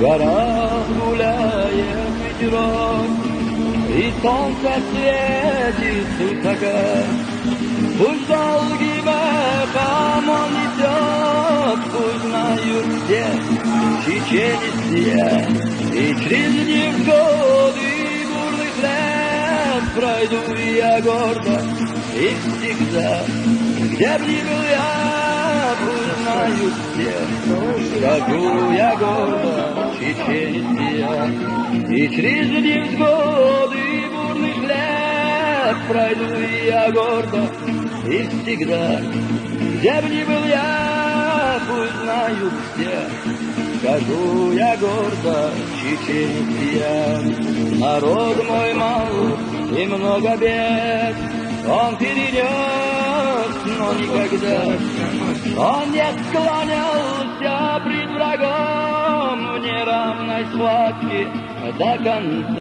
горах гуляет ветерок, и солнце светит высоко. Пусть долгий мехом он несет, пусть знают все чеченец и через невзгоды бурных лет пройду я гордо и всегда, где б ни был я, пусть знают все, скажу я гордо, чеченец я, и через невзгоды бурных лет пройду я гордо и всегда, где б ни был я, пусть знают все, скажу я гордо, чеченец я. Народ мой мал и много бед он перенес, но никогда он не склонялся пред врагом в неравной схватке до конца.